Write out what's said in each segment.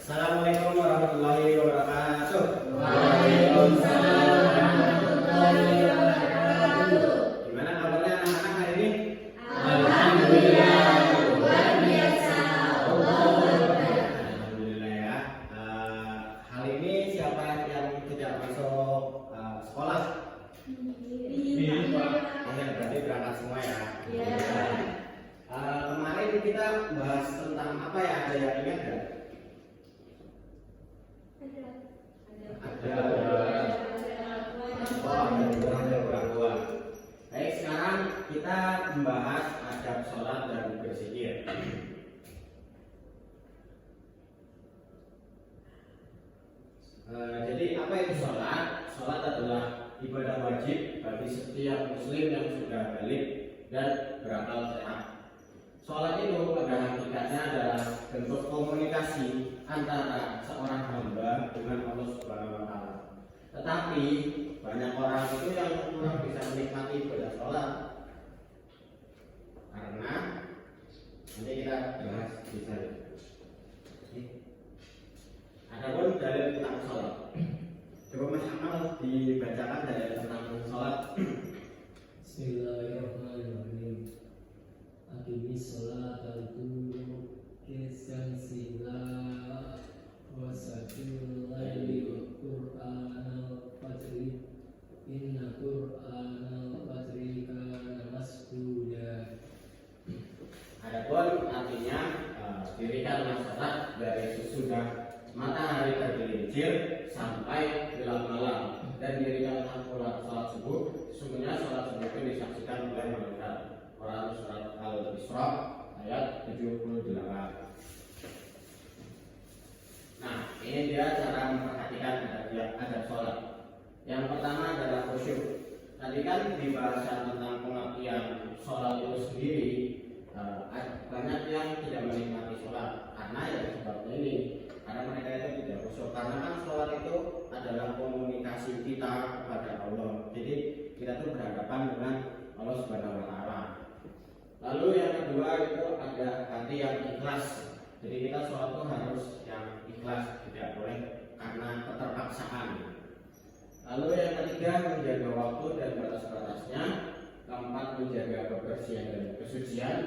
Assalamualaikum warahmatullahi wabarakatuh. Waalaikumsalam warahmatullahi wabarakatuh. Gimana kabarnya anak-anak hari ini? Alhamdulillah, luar biasa. Allahu Akbar. Alhamdulillah ya. Hal ini siapa yang tidak masuk sekolah? Ya, berarti berangkat semua ya. Kemarin kita bahas tentang apa ya? Ada yang ingat nggak? Ada gangguan. Baik, sekarang kita membahas adab sholat dan berzikir. Jadi apa itu sholat? Sholat adalah ibadah wajib bagi setiap muslim yang sudah balik dan berakal sehat. Sholat itu pada hakikatnya adalah bentuk komunikasi antara seorang hamba dengan Allah Subhanahu wa Ta'ala. Tetapi banyak orang itu yang kurang bisa menikmati ibadah sholat karena nanti kita bahas di sana. Adapun dalil tentang sholat, coba Mas Amal dibacakan dalil tentang sholat. Bismillahirrahmanirrahim. Aqimis sholata kisyansila wasatil laili wa qur'anal fajri inna qur'anal fajri kana masjuda. Adapun artinya dirikanlah sholat dari sesudah matahari tergelincir sampai gelap malam, dan dirikanlah sholat subuh. Sesungguhnya sholat subuh itu disaksikan oleh malaikat. Quran surat Al-Isra ayat 78. Nah, ini dia cara memperhatikan adab sholat. Yang pertama adalah khusyuk. Tadi kan di bahasan tentang pengertian sholat itu sendiri, banyak yang tidak menikmati sholat karena ya sebabnya ini, karena mereka itu tidak khusyuk. Karena kan sholat itu adalah komunikasi kita kepada Allah. Jadi kita tuh berhadapan dengan Allah Subhanahu wa Ta'ala. Lalu yang kedua itu ada hati yang ikhlas. Jadi kita sholat itu harus yang ikhlas, tidak boleh karena keterpaksaan. Lalu yang ketiga menjaga waktu dan batas-batasnya. Keempat menjaga kebersihan dan kesucian.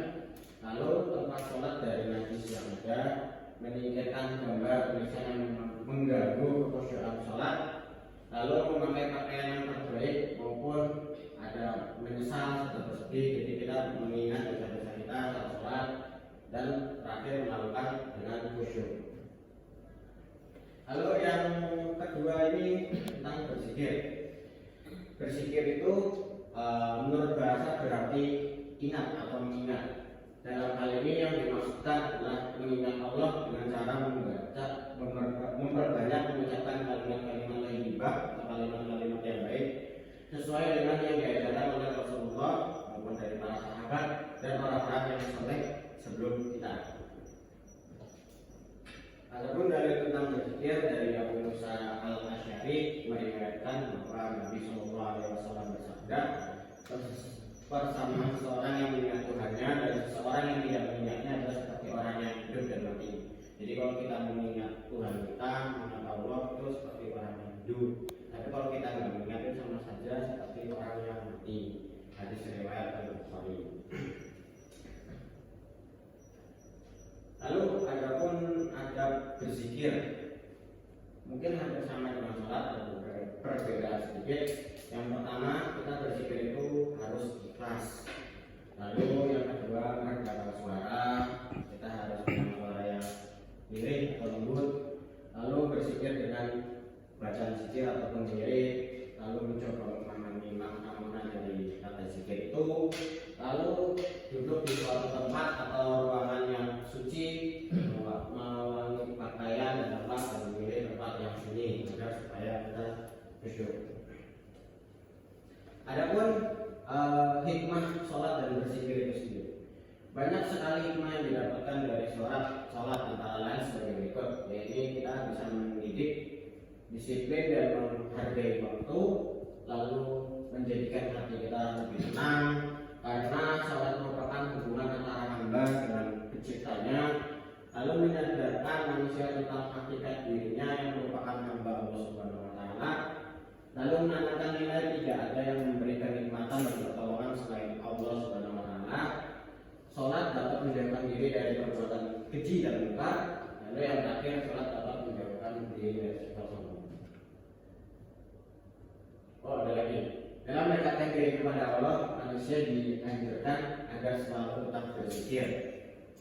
Lalu tempat sholat dari najis yang ada, menyingkirkan gambar tulisan yang mengganggu kekhusyuan sholat. Lalu memakai pakaian yang terbaik maupun ada menyesal serta bersedih. Jadi kita mengingat dosa-dosa kita saat sholat, dan terakhir melakukan dengan khusyuk. Lalu yang kedua ini tentang berzikir. Berzikir itu menurut bahasa berarti ingat atau mengingat. Dalam hal ini yang dimaksudkan adalah mengingat Allah dengan cara memperbanyak mengucapkan kalimat-kalimat thayyibah atau kalimat-kalimat yang baik sesuai dengan yang diajarkan oleh Rasulullah maupun dari para sahabat dan orang-orang yang soleh sebelum kita. Adapun dari tentang berzikir dari Abu Musa Al-Asy'ari meriwayatkan bahwa Nabi Shallallahu Alaihi Wasallam bersabda, persamaan seorang yang mengingat Tuhannya dan seseorang yang tidak mengingatnya adalah seperti orang yang hidup dan mati. Jadi kalau kita mengingat Tuhan kita, mengingat Allah, itu seperti orang yang hidup. Tapi kalau kita nggak mengingat, itu sama saja seperti orang yang mati. Hadis riwayat Al-Bukhari. Lalu adapun adab berzikir, mungkin hampir sama dengan sholat, ada perbedaan sedikit. Yang pertama, kita berzikir itu harus ikhlas. Lalu yang kedua, meredakan suara. Kita harus dengan suara yang lirih atau lembut. Lalu berzikir dengan bacaan zikir ataupun lirik. Lalu mencoba memahami makna dari kata zikir itu. Lalu duduk di suatu tempat atau ruangan yang suci, mewangi pakaian dan tempat dan memilih tempat yang sunyi agar supaya kita khusyuk. Adapun hikmah sholat dan berzikir itu sendiri, banyak sekali hikmah yang didapatkan dari sholat antara lain sebagai berikut, yaitu kita bisa mendidik disiplin dan menghargai waktu, lalu menjadikan hati kita lebih tenang, karena sholat merupakan hubungan antara hamba dengan penciptanya, lalu menyadarkan manusia tentang hakikat dirinya yang merupakan hamba Allah Subhanahu wa taala, lalu menanamkan nilai tidak ada yang memberi kenikmatan dan pertolongan selain Allah Subhanahu wa taala. Salat dapat menjauhkan diri dari perbuatan keji dan mungkar. Lalu yang terakhir, salat dapat menjauhkan diri dari sifat sombong. Oh, ada lagi. Dalam mendekatkan diri kepada Allah, manusia dianjurkan agar selalu tetap berzikir.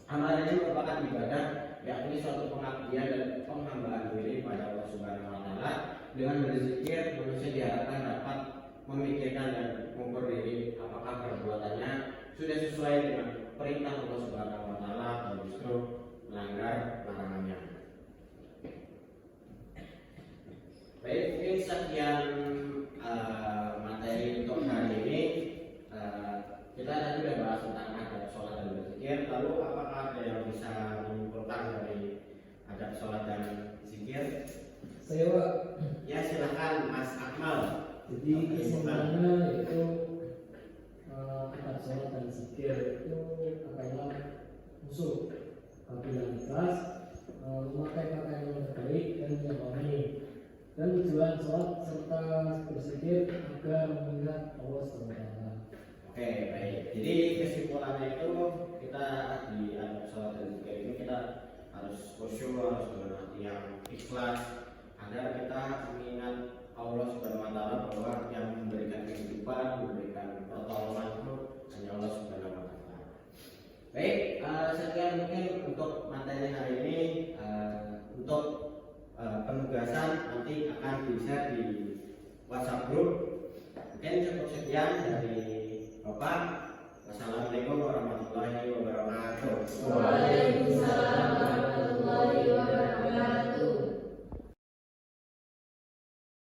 Amalan ini merupakan ibadah, yakni suatu pengabdian dan penghambaan diri pada Allah Subhanahu wa taala. Dengan berzikir, manusia diharapkan dapat memikirkan dan mengukur diri apakah perbuatannya sudah sesuai dengan perintah Allah Subhanahu wa taala atau justru melanggar larangannya. Baik, mungkin sekian materi untuk hari ini. Kita tadi sudah bahas tentang adab sholat dan berzikir. Lalu apakah ada yang bisa menyimpulkan dari adab sholat dan zikir? Saya Pak, Ya, silakan Mas Akmal. jadi kesimpulannya yaitu adab sholat dan zikir itu adalah musuh kapabilitas, memakai pakaian yang terbaik dan yang wangi, dan tujuan sholat serta berzikir agar mengingat Allah SWT. Oke, baik. Jadi kesimpulannya itu kita di adab sholat dan zikir ini kita harus khusyuk, harus dengan hati yang ikhlas agar kita mengingat Allah Subhanahu wa taala bahwa yang memberikan kehidupan, memberikan pertolongan itu hanya Allah Subhanahu wa taala. Baik, sekian mungkin untuk materi hari ini.